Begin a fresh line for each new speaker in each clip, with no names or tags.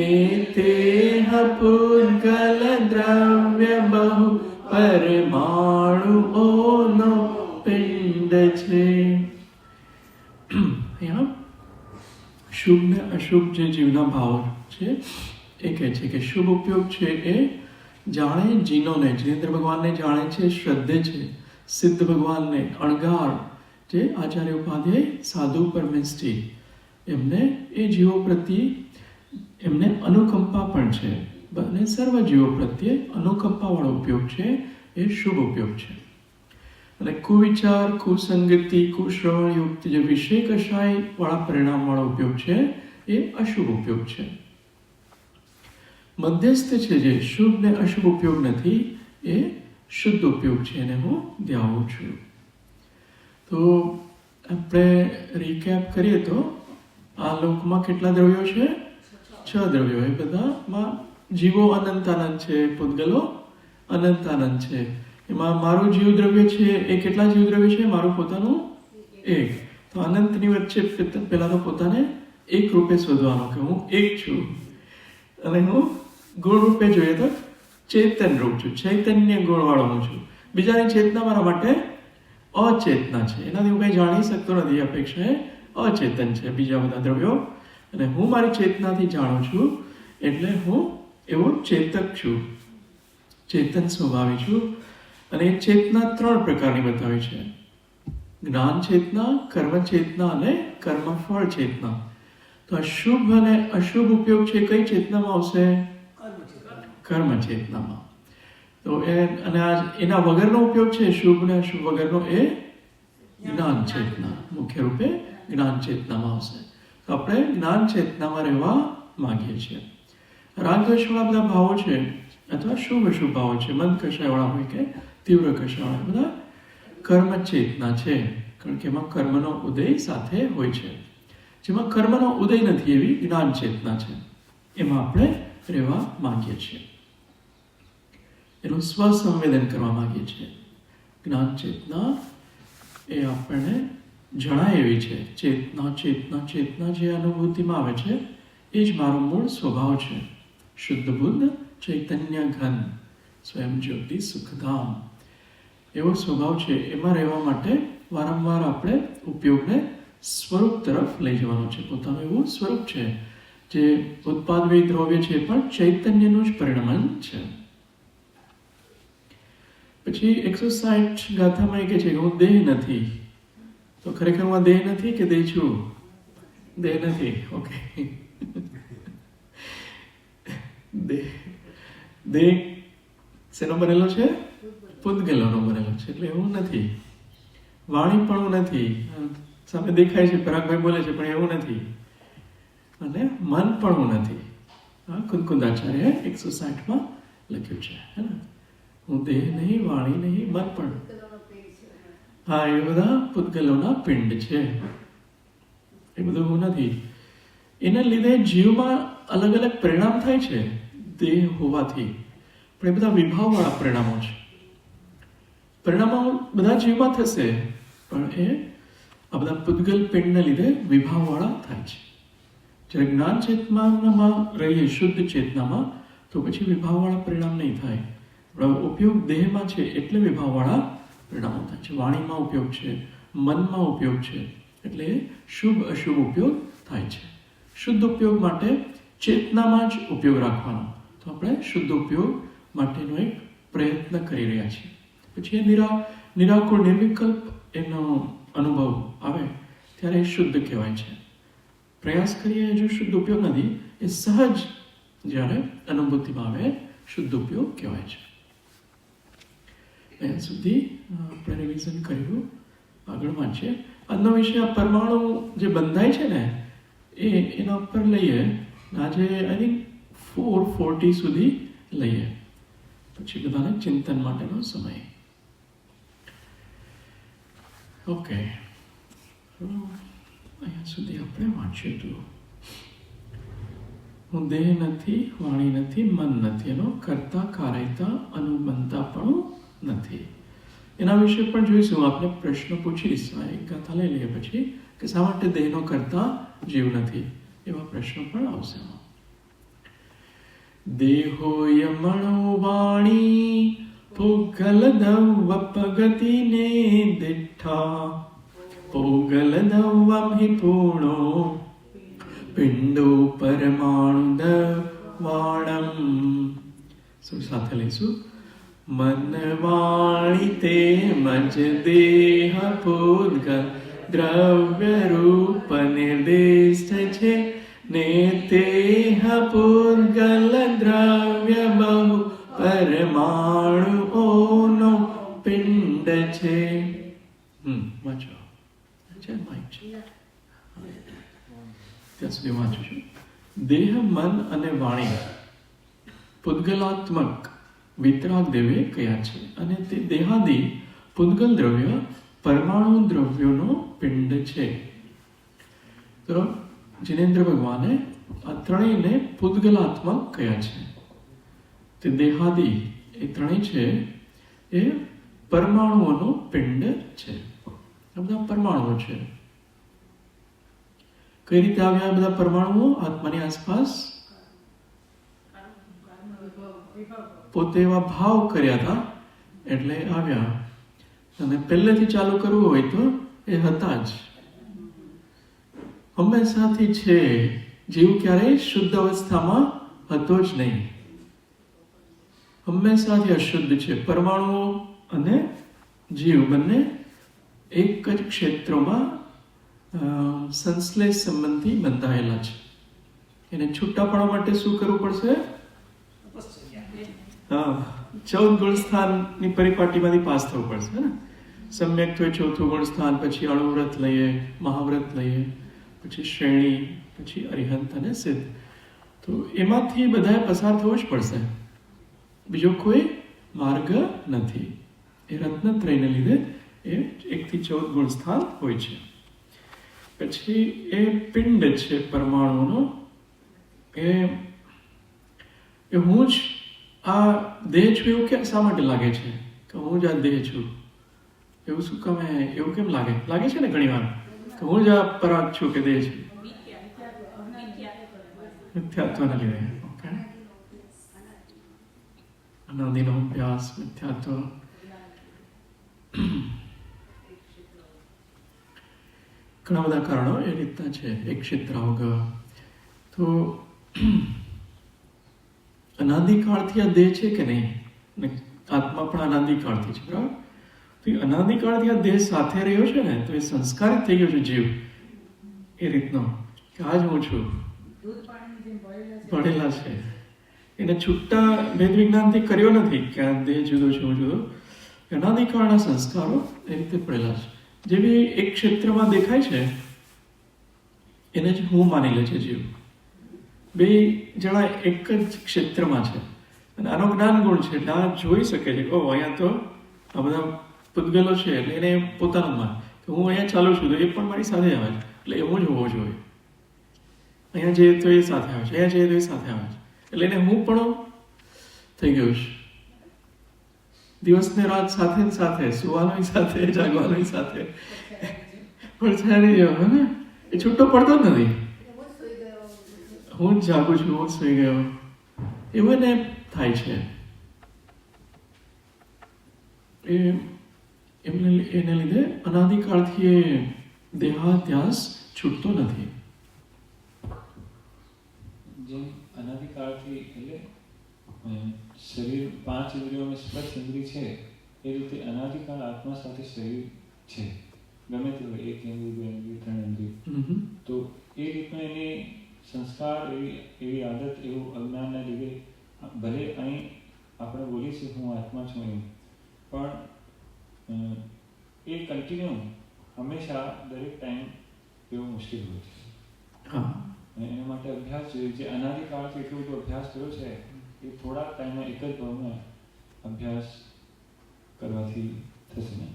તેહ પૂતગલ દ્રવ્ય બહુ પરમાણુઓનો પિંડ છે. અહીંયા શુભ ને અશુભ જે જીવના ભાવ છે એ કહે છે કે શુભ ઉપયોગ છે એ જાણે જીનોને, જીનેન્દ્ર ભગવાનને જાણે છે, શ્રદ્ધે છે, સિદ્ધ ભગવાનને, અણગાર જે આચાર્ય ઉપાધ્યાય સાધુ પરમેષ્ઠી એમને એ જીવો પ્રત્યે એમને અનુકંપા પણ છે અને સર્વ જીવો પ્રત્યે અનુકંપાવાળો ઉપયોગ છે એ શુભ ઉપયોગ છે. અને કુવિચાર, કુસંગતિ, કુશ્રવણ યુક્ત જે વિષય કષાય વાળા પરિણામવાળો ઉપયોગ છે એ અશુભ ઉપયોગ છે. મધ્યસ્થ છે જે શુભ ને અશુભ ઉપયોગ નથી એ શુદ્ધ ઉપયોગ છે એને હું ધ્યાવું છું. તો આપણે રીકેપ કરીએ તો આ લોકમાં કેટલા દ્રવ્યો છે? 6 દ્રવ્યો. એ બધામાં જીવો અનંતાનંદ છે, પૂતગલો અનંતાનંદ છે. એમાં મારું જીવ દ્રવ્ય છે એ કેટલા જીવ દ્રવ્ય છે? મારું પોતાનું 1. તો અનંતની વચ્ચે પહેલા તો પોતાને એક રૂપે શોધવાનો કે હું 1 છું. અને હું ગુણ રૂપે જોઈએ તો ચેતન રૂપ છું, ચૈતન્ય ગુણવાળો હું છું. બીજાની ચેતના મારા માટે અચેતના છે, એનાથી હું કંઈ જાણી શકતો નથી. અપેક્ષાએ અચેતન છે બીજા બધા દ્રવ્યો, અને હું મારી ચેતનાથી જાણું છું એટલે હું એવો ચેતક છું, ચેતન સ્વભાવી છું. અને એ ચેતના 3 પ્રકારની બતાવી છે: જ્ઞાન ચેતના, કર્મ ચેતના અને કર્મફળ ચેતના. તો આ શુભ અને અશુભ ઉપયોગ છે કઈ ચેતનામાં આવશે? કર્મ ચેતનામાં. તો અને એના વગરનો ઉપયોગ છે શુભ ને અશુભ વગરનો એ જ્ઞાન ચેતના, મુખ્ય રૂપે જ્ઞાન ચેતનામાં આવશે. તો આપણે જ્ઞાન ચેતનામાં રહેવા માંગીએ છીએ. રાગ દ્વેષવાળા બધા ભાવો છે અથવા શુભ અશુભ ભાવો છે, મંદ કષાયવાળા હોય કે તીવ્ર કષાયવાળા, બધા કર્મ ચેતના છે, કારણ કે એમાં કર્મનો ઉદય સાથે હોય છે. જેમાં કર્મનો ઉદય નથી એવી જ્ઞાન ચેતના છે, એમાં આપણે રહેવા માંગીએ છીએ, એનું સ્વસંવેદન કરવા માંગીએ છીએ. જ્ઞાન ચેતના એ આપણને જણાય એવી છે. ચેતના ચેતના ચેતના જે અનુભૂતિમાં આવે છે એ જ મારો મૂળ સ્વભાવ છે. શુદ્ધ બુદ્ધ ચૈતન્ય ઘન સ્વયં જ્યોતિ સુખધામ એવો સ્વભાવ છે. એમાં રહેવા માટે વારંવાર આપણે ઉપયોગને સ્વરૂપ તરફ લઈ જવાનું છે. પોતાનું એવું સ્વરૂપ છે જે ઉત્પાદવી દ્રવ્ય છે પણ ચૈતન્યનું જ પરિણમન છે. પછી 160 ગાથામાં એ કહે છે કે હું દેહ નથી. તો ખરેખર હું દેહ નથી કે દેહ છું? દેહ નથી. ઓકે, દેહ શેનો બનેલો છે? પૂતગલોનો બનેલો છે, એટલે એવું નથી. વાણી પણ હું નથી, સામે દેખાય છે, પરાગભાઈ બોલે છે, પણ એવું નથી. અને મન પણ હું નથી. કુંદાચાર્ય 160માં લખ્યું છે, હે ને? હું દેહ નહીં, વાણી નહીં, મન પણ. હા, એ બધા પૂતગલોના પિંડ છે, એ બધું હું નથી. એના લીધે જીવમાં અલગ અલગ પરિણામ થાય છે દેહ હોવાથી, પણ એ બધા વિભાવવાળા પરિણામો છે. પરિણામો બધા જીવમાં થશે, પણ એ આ બધા પૂતગલ પિંડને લીધે વિભાવવાળા થાય છે. જ્યારે જ્ઞાન ચેતનામાં રહીએ, શુદ્ધ ચેતનામાં, તો પછી વિભાવવાળા પરિણામ નહીં થાય. ઉપયોગ દેહમાં છે એટલે વિભાવવાળા પરિણામો થાય છે. વાણીમાં ઉપયોગ છે, મનમાં ઉપયોગ છે, એટલે શુભ અશુભ ઉપયોગ થાય છે. શુદ્ધ ઉપયોગ માટે ચેતનામાં જ ઉપયોગ રાખવાનો. તો આપણે શુદ્ધ ઉપયોગ માટેનો એક પ્રયત્ન કરી રહ્યા છીએ. પછી એ નિરાકુળ નિર્વિકલ્પ એનો અનુભવ આવે ત્યારે શુદ્ધ કહેવાય છે. પ્રયાસ કરીએ જો શુદ્ધ ઉપયોગ નથી, એ સહજ જ્યારે અનુભૂતિમાં આવે શુદ્ધ ઉપયોગ કહેવાય છે. ત્યાં સુધી આપણે રિવિઝન કર્યું, આગળ વાંચીએ. આજનો વિષય આ પરમાણુ જે બંધાય છે ને એના ઉપર લઈએ. આજે આઈ થિંક 440 સુધી લઈએ, પછી બધાને ચિંતન માટેનો સમય. ઓકે, અહીંયા સુધી આપણે વાંચ્યું હતું. હું દેહ નથી, વાણી નથી, મન નથી, એનો કરતા કારયતા અનુબંધતા પણ નથી. એના વિશે પણ જોઈશું. આપણે પ્રશ્ન પૂછીશ, એક ગાથા લઈ લઈએ પછી, કે શા માટે દેહનો કરતા જીવ નથી, એવા પ્રશ્નો પણ આવશે. દેહોયમણો વાણી પોગલદવપગતિને દિઠ્ઠા પોગલદવમિ પૂર્ણો પિંડો પરમાણુ વાણમ. સાથે લઈશું. મન વાણી તે મજ દેહ પૂદગલ દ્રવ્ય રૂપ નિર્દિષ્ટ છે ને તેહ પૂદગલ દ્રવ્ય બહુ પરમાણુઓનો પિંડ છે. વાંચો છે માઇક છે ત્યાં સુધી વાંચું છું. દેહ, મન અને વાણી પૂદગલાત્મક વિતરાગ દેવે કયા છે અને તે દેહાદિ પૂદગલ દ્રવ્ય પરમાણુ દ્રવ્યોનો પિંડ છે. તો જિનેન્દ્ર ભગવાને આ ત્રણેયને પૂદગલાત્મક કયા છે. તે દેહાદિ એ ત્રણેય છે એ પરમાણુઓનો પિંડ છે. આ બધા પરમાણુઓ છે. કઈ રીતે આવ્યા બધા પરમાણુઓ આત્માની આસપાસ? પોતે એવા ભાવ કર્યા હતા એટલે આવ્યા. અને પહેલેથી ચાલુ કરવું હોય તો એ હતા જ, હંમેશાથી છે. જીવ ક્યારેય શુદ્ધ અવસ્થામાં હતો જ નહીં, હંમેશાથી અશુદ્ધ છે. પરમાણુઓ અને જીવ બંને એક જ ક્ષેત્રોમાં સંશ્લેષ સંબંધી બંધાયેલા છે. એને છૂટા પાડવા માટે શું કરવું પડશે? 14 ગુણસ્થાનની પરિપાટીમાંથી પાસ થવું પડશે ને. સમ્યક તો 4થું ગુણસ્થાન, પછી અણુવ્રત લઈએ, મહાવ્રત લઈએ, પછી શ્રેણી, પછી અરિહંત અને સિદ્ધ. તો એમાંથી બધાએ પસાર થવું જ પડશે, બીજો કોઈ માર્ગ નથી. એ રત્નત્રયને લીધે એ 1 થી 14 ગુણસ્થાન હોય છે. પછી એ પિંડ છે પરમાણુનો. એ હું જ આ દેહ છું એવું શા માટે લાગે છે કે હું જ આ દેહ છું? એવું શું કામ? એવું કેમ લાગે છે ને ઘણી વાર કે હું જ આ પરાગ છું કે દેહ છું? મિથ્યાત્વના લીધે. ઓકે, અનાદિનો અભ્યાસ, મિથ્યાત્વ. ઘણા બધા કારણો એ રીતના છે. એક ક્ષેત્રાવગ. તો અનાદિકાળથી આ દેહ છે કે નહીં? આત્મા પણ અનાદિકાળથી છે, બરાબર? તો એ અનાદિકાળથી આ દેહ સાથે રહ્યો છે ને, તો એ સંસ્કારિત થઈ ગયો છે જીવ એ રીતનો કે આજ હું છું, ભણેલા છે. એને છૂટા ભેદ વિજ્ઞાનથી કર્યો નથી કે આ દેહ જુદો છે, હું જુદો. અનાદિકાળના સંસ્કારો એ રીતે પડેલા છે. જેવી એક ક્ષેત્રમાં દેખાય છે એને જ હું માની લે છે જીવ. બે જણા એક જ ક્ષેત્રમાં છે અને આનો જ્ઞાન ગુણ છે એટલે આ જોઈ શકે છે કે અહીંયા તો આ બધા પૂદગલો છે, એટલે એને પોતાનું માન કે હું અહીંયા ચાલું છું તો એ પણ મારી સાથે આવે છે, એટલે એવું જ હોવો જોઈએ. અહીંયા જઈએ તો એ સાથે આવે છે, અહીંયા જઈએ તો એ સાથે આવે છે, એટલે એને હું પણ થઈ ગયું છે. દિવસ ને રાત સાથે જ સાથે, સુવાનું સાથે, જાગવાનું સાથે, પડછાડી જવાનો ને એ છૂટો પડતો જ નથી. હું જ જાગું છું, હું જ સુઈ ગયો, એવું એને થાય છે. એને લીધે અનાદિકાળથી એ દેહાધ્યાસ છૂટતો નથી.
જેમ અનાદિકાળથી એટલે શરીર 5 ઇન્દ્રિયોમાં સ્પર્શ ઇન્દ્રિય છે, એ રીતે અનાદિકાળ આત્મા સાથે શરીર છે. ગમે તે હોય, 1 ઇન્દ્રિય, 2 ઇન્દ્રિય, 3 ઇન્દ્રિય. તો એ રીતનું એની સંસ્કાર, એવી આદત, એવું અજ્ઞાનના લીધે ભલે અહીં આપણે બોલીએ છીએ હું આત્મા છું એમ, પણ એ કન્ટિન્યુ હંમેશા દરેક ટાઈમ એવું મુશ્કેલ હોય છે. અને એના માટે અભ્યાસ જોઈએ. જે અનાદિકાળથી એટલો બધો અભ્યાસ કર્યો છે એ થોડા ટાઈમમાં એક જ ભાવમાં અભ્યાસ કરવાથી થશે નહીં.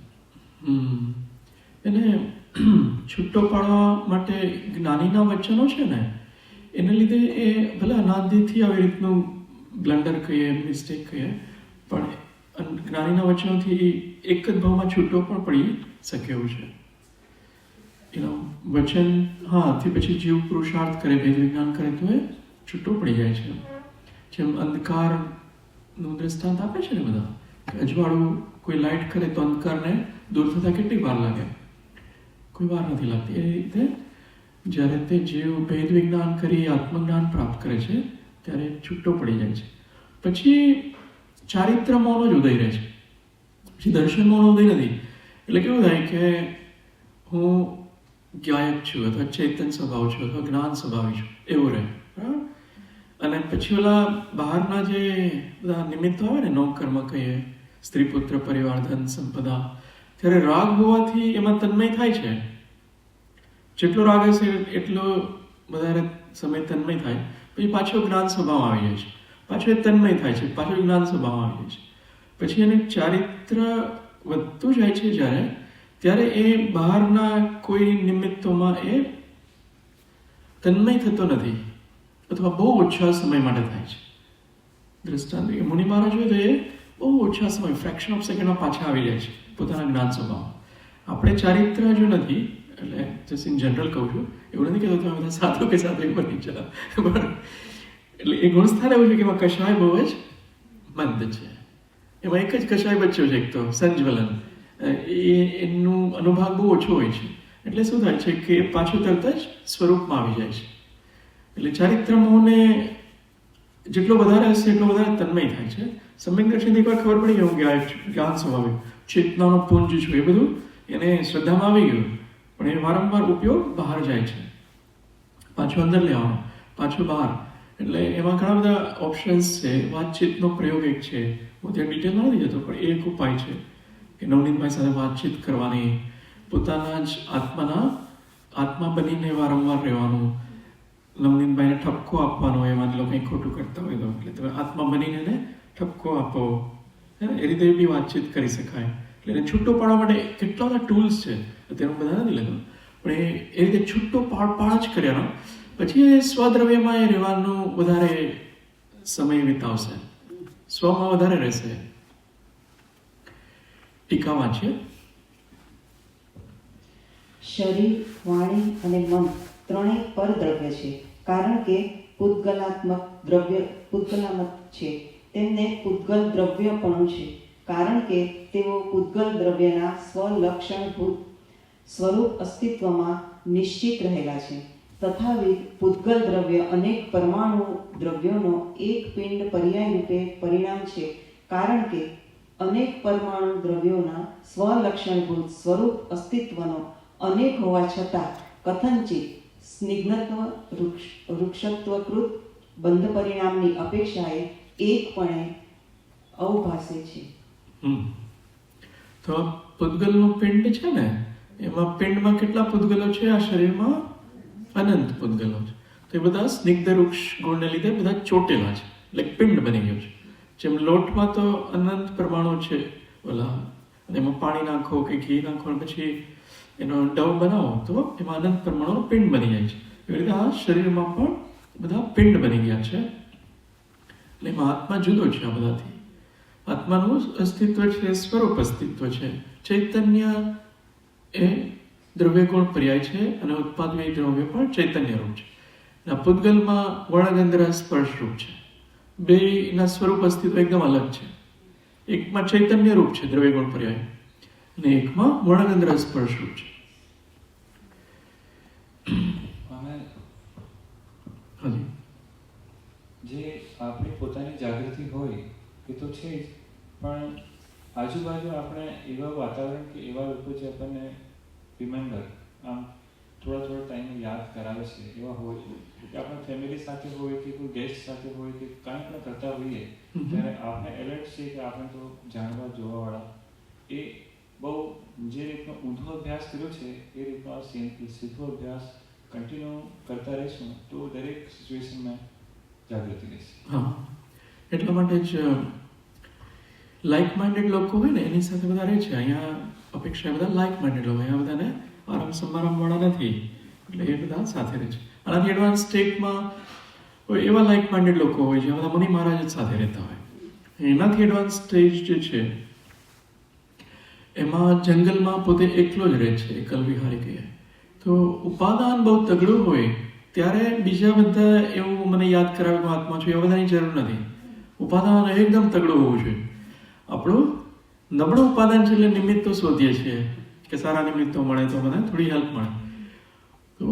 એને છૂટો પાડવા માટે જ્ઞાનીના વચનો છે ને, એને લીધે એ ભલે અનાદિથી આવી રીતનું બ્લન્ડર કહીએ, મિસ્ટેક કહીએ, પણ જ્ઞાનીના વચનોથી એક જ ભાવમાં છૂટો પણ પડી શકે એવું છે. એનું વચન થી પછી જીવ પુરુષાર્થ કરે, ભેદ વિજ્ઞાન કરે તો એ છૂટો પડી જાય છે. જેમ અંધકારનું દ્રષ્ટાંત આપે છે ને બધા, કે અજવાળું કોઈ લાઇટ કરે તો અંધકારને દૂર થતાં કેટલી વાર લાગે? કોઈ વાર નથી લાગતી. એ રીતે જ્યારે તે જીવ ભેદ વિજ્ઞાન કરી આત્મજ્ઞાન પ્રાપ્ત કરે છે ત્યારે છૂટો પડી જાય છે. પછી ચારિત્ર મૌનો જ ઉદય રહે છે, પછી દર્શન મૌનો ઉદય નથી. એટલે કેવું થાય કે હું ગાયક છું અથવા ચેતન સ્વભાવ છું અથવા જ્ઞાન સ્વભાવી છું એવું રહે, બરાબર. અને પછી ઓલા બહારના જે બધા નિમિત્તો આવે ને, નોકર્મ કહીએ, સ્ત્રી પુત્ર પરિવાર ધન સંપદા, ત્યારે રાગ હોવાથી એમાં તન્મય થાય છે. જેટલો રાગ હશે એટલો વધારે સમય તન્મય થાય. પછી પાછો જ્ઞાન સ્વભાવ આવી જાય છે, પાછો એ તન્મય થાય છે, પાછો જ્ઞાન સ્વભાવ આવી જાય છે. પછી એને ચારિત્ર વધતું જાય છે જ્યારે, ત્યારે એ બહારના કોઈ નિમિત્તોમાં એ તન્મય થતો નથી અથવા બહુ ઓછા સમય માટે થાય છે. દ્રષ્ટાંત મુનિ મહારાજ હોય તો એ બહુ ઓછા સમય, ફ્રેક્શન ઓફ સેકન્ડમાં પાછા આવી જાય છે પોતાના જ્ઞાન સ્વભાવ. આપણે ચારિત્ર જો નથી, એટલે જસ્ટ ઇન જનરલ કહું છું, એવું નથી કહેતો તમે બધા સાધુ કે સાધુ બની જાઓ, બરાબર. એટલે એ ગુણસ્થાન એવું છે કે એમાં કશાય બહુ જ મંદ છે. એમાં એક જ કશાય બચ્યો છે, એક તો સંજ્વલન, એનું અનુભાગ બહુ ઓછો હોય છે. એટલે શું થાય છે કે પાછું તરત જ સ્વરૂપમાં આવી જાય છે. એટલે ચારિત્ર મોહને જેટલો વધારે હશે એટલો વધારે તન્મય થાય છે. સમ્યક દર્શનથી એકવાર ખબર પડી ગયું કે જ્ઞાન સ્વભાવિક ચેતનાનો પુંજ છું, એ બધું એને શ્રદ્ધામાં આવી ગયું, પણ એ વારંવાર ઉપયોગ બહાર જાય છે, પાછું અંદર લેવાનો, પાછું બહાર. એટલે એમાં ઘણા બધા ઓપ્શન્સ છે. વાતચીતનો પ્રયોગ એક છે, હું ત્યાં ડિટેલમાં નથી જતો, પણ એક ઉપાય છે કે નવનીતભાઈ સાથે વાતચીત કરવાની, પોતાના જ આત્મા બનીને વારંવાર રહેવાનું, નવનીતભાઈને ઠપકો આપવાનો, એમાં લોકો કંઈ ખોટું કરતા હોય તો એટલે તમે આત્મા બનીને એને ઠપકો આપો, એ રીતે બી વાતચીત કરી શકાય. એટલે એને છૂટો પાડવા માટે કેટલા બધા ટૂલ્સ છે, અત્યારે બધા નથી લેતો, પણ એ રીતે છૂટો પાડ જ કર્યાનો. પછી એ સ્વદ્રવ્યમાં એ રહેવાનું વધારે સમય વિતાવશે, સ્વમાં વધારે રહેશે. ટીકા વાંચીએ.
શરીર, વાણી અને મન ત્રણેય પરદ્રવ્ય છે, કારણ કે પૂતગલાત્મક છે. તેમને પૂતગલ દ્રવ્યપણું છે, કારણ કે તેઓ પૂતગલ દ્રવ્યના સ્વલક્ષણભૂત સ્વરૂપ અસ્તિત્વમાં નિશ્ચિત રહેલા છે. તથાવિધ પૂતગલ દ્રવ્ય અનેક પરમાણુ દ્રવ્યોનો એક પિંડ પર્યાય રૂપે પરિણામ છે, કારણ કે અનેક પરમાણુ દ્રવ્યોના સ્વલક્ષણભૂત સ્વરૂપ અસ્તિત્વનો અનેક હોવા છતાં કથનચિત સ્નિગ્ધત્વ વૃક્ષત્વકૃત બંધ પરિણામની અપેક્ષાએ એકપણે અવભાસે છે.
તો પૂતગલનું પિંડ છે ને, એમાં પિંડમાં કેટલા પૂતગલો છે? આ શરીરમાં અનંત પૂતગલો છે. તો એ બધા સ્નિગ્ધ વૃક્ષ ગુણને લીધે બધા ચોટેલા છે, એટલે પિંડ બની ગયું છે. જેમ લોટમાં તો અનંત પરમાણુ છે ઓલા, અને એમાં પાણી નાખો કે ઘી નાખો પછી એનો ડવ બનાવો તો એમાં અનંત પરમાણુ પિંડ બની જાય છે. એવી રીતે આ શરીરમાં પણ બધા પિંડ બની ગયા છે. એટલે એમાં આત્મા જુદો છે આ બધાથી. આત્માનું અસ્તિત્વ છે, સ્વરૂપ અસ્તિત્વ છે. ચૈતન્ય એ દ્રવ્ય ગુણ પર્યાય છે અને ઉત્પાદનીય દ્રવ્ય પણ ચૈતન્ય રૂપ છે. આ પૂતગલમાં વર્ણગંધ સ્પર્શ રૂપ છે. બેના સ્વરૂપ અસ્તિત્વ એકદમ અલગ છે. એકમાં ચૈતન્ય રૂપ છે દ્રવ્ય ગુણ પર્યાય, અને એકમાં વર્ણગંધ સ્પર્શ રૂપ છે.
જે આપણી પોતાની જાગૃતિ હોય એ તો છે જ, પણ આજુબાજુ આપણે એવા વાતાવરણ કે એવા લોકો જે આપણને રિમેમ્બર આમ થોડા ટાઈમે યાદ કરાવે છે એવા હોય છે કે આપણે ફેમિલી સાથે હોય કે કોઈ ગેસ્ટ સાથે હોય કે કાંઈ પણ કરતા હોઈએ ત્યારે આપણે એલર્ટ છીએ કે આપણે તો જાણવા જોવાવાળા એ બહુ જે રીતનો ઊંધો અભ્યાસ કર્યો છે એ રીતનો આ સીધો અભ્યાસ કન્ટિન્યુ કરતા રહીશું તો દરેક સિચ્યુએશનમાં જાગૃતિ રહેશે.
હા, એટલા માટે જ લાઇક માઇન્ડેડ લોકો હોય ને એની સાથે બધા રહે છે. અહીંયા અપેક્ષા બધા લાઇક માઇન્ડેડ લોકો, અહીંયા બધાને આરામ સમારંભવાળા નથી, એટલે એ બધા સાથે રહે છે. આનાથી એડવાન્સ સ્ટેટમાં એવા લાઇક માઇન્ડેડ લોકો હોય છે, બધા મુનિ મહારાજ જ સાથે રહેતા હોય. એનાથી એડવાન્સ સ્ટેજ જે છે એમાં જંગલમાં પોતે એકલો જ રહે છે, એકલ વિહારી કહીએ તો. ઉપાદાન બહુ તગડું હોય ત્યારે બીજા બધા એવું મને યાદ કરાવે કે હું આત્મા છું, એવા બધાની જરૂર નથી. ઉપાદાન એકદમ તગડું હોવું જોઈએ. આપણું નબળું ઉપાદાન છે એટલે નિમિત્તો શોધીએ છીએ કે સારા નિમિત્તો મળે તો મને થોડી હેલ્પ મળે. તો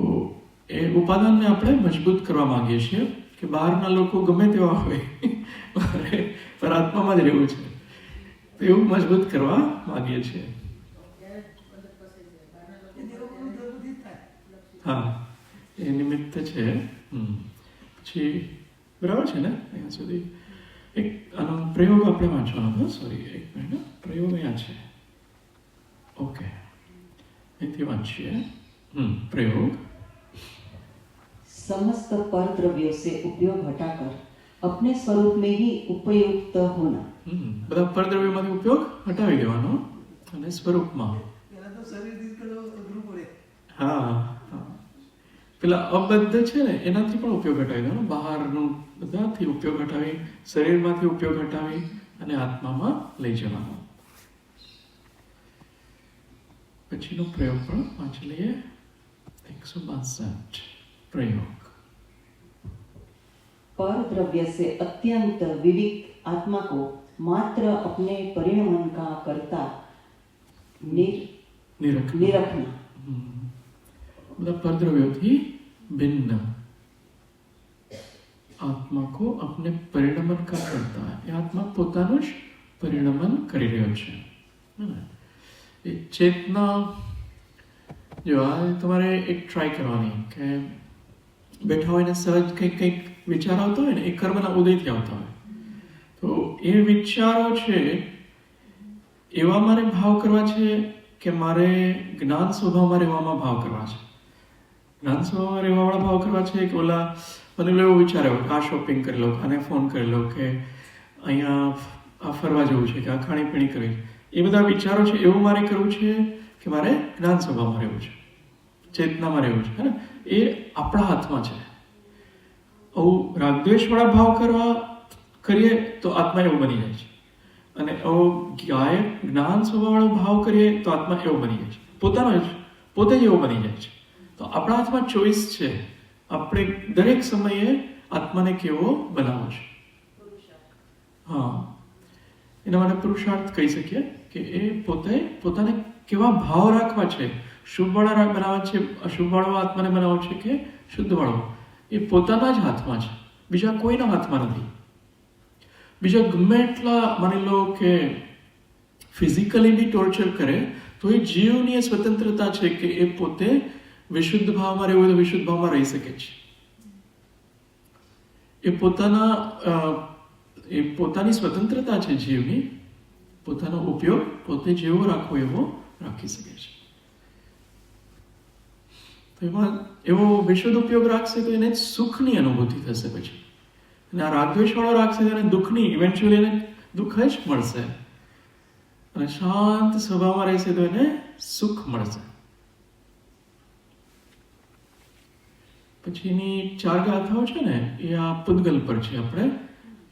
એ ઉપાદાનને આપણે મજબૂત કરવા માંગીએ છીએ કે બહારના લોકો ગમે તેવા હોય પર આત્મામાં જ રહેવું છે, તો એવું મજબૂત કરવા માંગીએ છીએ. હા, એ નિમિત્ત છે. પછી બરાબર છે ને અહીંયા સુધી? એક આનો પ્રયોગ આપણે વાંચવાનો હતો. સોરી, એક મિનિટ. પ્રયોગ અહીંયા છે. ઓકે, અહીંથી વાંચીએ. प्रयोग.
समस्त पर द्रव्यों से उपयोग हटाकर अपने स्वरूप में ही उपयुक्त होना.
બધા પર દ્રવ્યોમાંથી ઉપયોગ હટાવી દેવાનો અને સ્વરૂપમાં. હા, પેલા અબદ્ધ છે ને એનાથી પણ ઉપયોગ હટાવી દેવાનો. બહારનું બધાથી ઉપયોગ હટાવી, શરીરમાંથી ઉપયોગ હટાવી અને આત્મામાં લઈ જવાનો. પછીનો પ્રયોગ પણ વાંચી લઈએ. 162 प्रयोग.
पर द्रव्य से अत्यंत विविक आत्मा को मात्र अपने परिणमन का करता निरखना.
मतलब पर द्रव्यों थी भिन्न आत्मा को अपने परिणमन का करता है. ये आत्मा પોતાનું જ પરિણમન કરી રહ્યો છે. એ ચેતના જો આ તમારે એક ટ્રાય કરવાની કે બેઠા હોય ને સહજ કંઈક વિચાર આવતો હોય ને એ કર્મના ઉદયથી આવતા હોય, તો એ વિચારો છે એવા મારે ભાવ કરવા છે કે મારે જ્ઞાન સ્વભાવમાં રહેવામાં ભાવ કરવા છે? જ્ઞાન સ્વભાવમાં રહેવાવાળા ભાવ કરવા છે કે ઓલા મને એવો વિચાર આવ્યો કે આ શોપિંગ કરી લો, આને ફોન કરી લો, કે અહીંયા આ ફરવા જવું છે, કે આ ખાણીપીણી કરવી, એ બધા વિચારો છે એવું મારે કરવું છે કે મારે જ્ઞાન સ્વભાવમાં રહેવું છે, ચેતનામાં રહેવું છે, હે ને? એ આપણા હાથમાં છે. આવું રાગદ્વેષવાળા ભાવ કરીએ તો આત્મા એવો બની જાય છે, અને આવો જ્ઞાન સ્વભાવવાળો ભાવ કરીએ તો આત્મા એવો બની જાય છે, પોતે જ એવો બની જાય છે. તો આપણા હાથમાં ચોઈસ છે, આપણે દરેક સમયે આત્માને કેવો બનાવવો છે. હા, એના માટે પુરુષાર્થ કહી શકીએ કે એ પોતાને કેવા ભાવ રાખવા છે. શુભવાળા બનાવવા છે, અશુભવાળો આત્માને બનાવવો છે કે શુદ્ધવાળો, એ પોતાના જ હાથમાં છે, બીજા કોઈના હાથમાં નથી. બીજા ગમે એટલા માની લો કે ફિઝિકલી બી ટોર્ચર કરે તો એ જીવની એ સ્વતંત્રતા છે કે એ પોતે વિશુદ્ધ ભાવમાં રહેવું તો વિશુદ્ધ ભાવમાં રહી શકે છે. એ પોતાની સ્વતંત્રતા છે જીવની, પોતાનો ઉપયોગ પોતે જેવો રાખવો એવો રાખી શકે છે. તો એમાં એવો વિશુદ્ધ ઉપયોગ રાખશે તો એને સુખની અનુભૂતિ થશે. પછી અને આ રાગદ્વેષવાળો રાખશે તો એને દુઃખની, ઇવેન્ચ્યુઅલી એને દુઃખ જ મળશે. અને શાંત સ્વભાવમાં રહેશે તો એને સુખ મળશે. પછીની 4 ગાથાઓ છે ને એ આ પૂદગલ પર છે, આપણે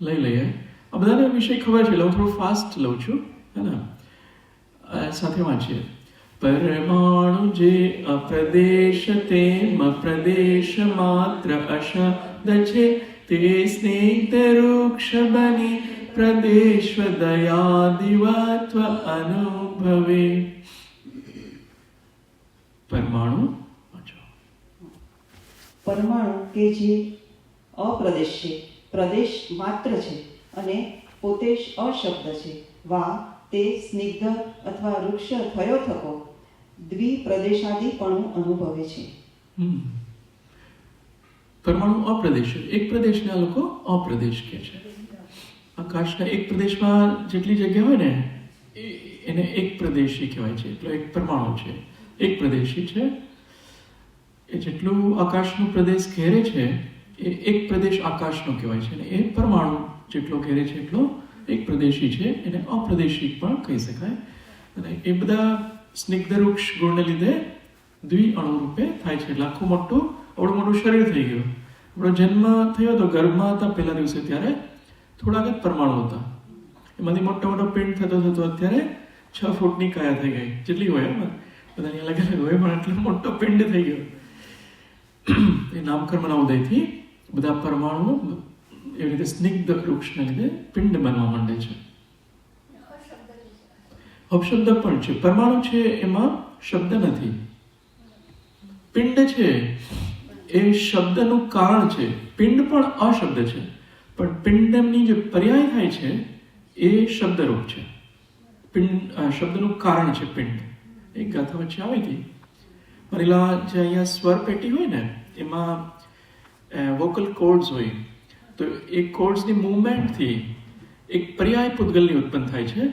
લઈ લઈએ. આ બધાને વિષય ખબર છે એટલે હું થોડું ફાસ્ટ લઉં છું, હે ને? સાથે વાંચીએ. પરમાણુ જે અપ્રદેશ તેમ પ્રદેશ માત્ર અશબ્દ છે, તે સ્નિગ્ધ વૃક્ષ બની પ્રદેશ દયાદિવત્વ અનુભવે. પરમાણુ
પરમાણુ કે જે અપ્રદેશ છે, પ્રદેશ માત્ર છે અને પોતે જ અશબ્દ છે, વા તે સ્નિગ્ધ અથવા વૃક્ષ થયો થકો દ્વિપ્રદેશાદિપણું અનુભવે છે.
પરમાણુ અપ્રદેશ, એક પ્રદેશને આ લોકો અપ્રદેશ કહે છે. આકાશના એક પ્રદેશમાં જેટલી જગ્યા હોય ને એને એક પ્રદેશી કહેવાય છે. એટલે એક પરમાણુ છે, એક પ્રદેશી છે. એ જેટલું આકાશનો પ્રદેશ ઘેરે છે એ એક પ્રદેશ આકાશનો કહેવાય છે, અને એ પરમાણુ જેટલો ઘેરે છે એટલો એક પ્રદેશી છે, એને અપ્રદેશી પણ કહી શકાય. અને એ બધા સ્નિગ્ધ વૃક્ષ ગુણને લીધે દ્વિઅણુ રૂપે થાય છે. એટલે આખું આવડું મોટું શરીર થઈ ગયું. આપણો જન્મ થયો તો ગર્ભમાં હતા પહેલા દિવસે ત્યારે થોડાક જ પરમાણુ હતા, એમાંથી મોટો પિંડ થતો અત્યારે 6 ફૂટની કાયા થઈ ગઈ. જેટલી હોય બધાની અલગ અલગ હોય, પણ એટલો મોટો પિંડ થઈ ગયો. એ નામકર્મના ઉદયથી બધા પરમાણુ એવી રીતે સ્નિગ્ધ વૃક્ષને લીધે પિંડ બનવા માંડે છે. અપશબ્દ પણ છે. પરમાણુ છે એમાં શબ્દ નથી. પિંડ છે એ શબ્દનું કારણ છે. પિંડ પણ અશબ્દ છે, પણ પિંડની જે પર્યાય થાય છે એ શબ્દરૂપ છે. પિંડ શબ્દનું કારણ છે પિંડ. એક ગાથા વચ્ચે આવી હતી. માનેલા જે અહીંયા સ્વર પેટી હોય ને એમાં વોકલ કોર્ડ્સ હોય, તો એ કોર્ડ્સની મૂવમેન્ટથી એક પર્યાય પૂતગલની ઉત્પન્ન થાય છે,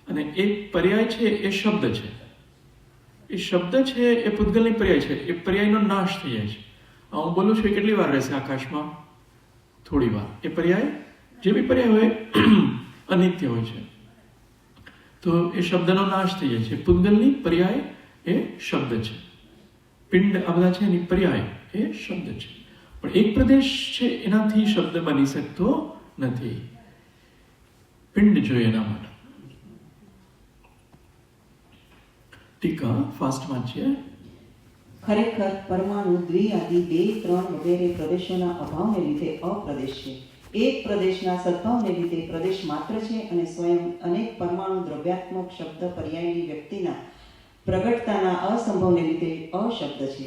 અને એ પર્યાય છે એ શબ્દ છે. એ શબ્દ છે એ પૂતગલની પર્યાય છે. એ પર્યાયનો નાશ થઈ જાય છે. હું બોલું છું એ કેટલી વાર રહેશે આકાશમાં? થોડી વાર. એ પર્યાય જે બી પર્યાય હોય અનિત્ય હોય છે, તો એ શબ્દનો નાશ થઈ જાય છે. પૂતગલની પર્યાય એ શબ્દ છે. પિંડ આ બધા છે એની પર્યાય એ શબ્દ છે. પણ એક પ્રદેશ છે એનાથી શબ્દ બની શકતો નથી. પિંડ જોઈએ એના માટે. ટીકા ફાસ્ટમાં છે.
ખરેખર પરમાણુ દ્વિઆદિ 2, 3 વગેરે પ્રદેશોના અભાવને લીધે અપ્રદેશ છે. એક પ્રદેશના સદ્ભાવને લીધે પ્રદેશ માત્ર છે, અને સ્વયં અનેક પરમાણુ દ્રવ્યાત્મક શબ્દ પર્યાયની વ્યક્તિના પ્રગટતાના અસંભવને લીધે અશબ્દ છે.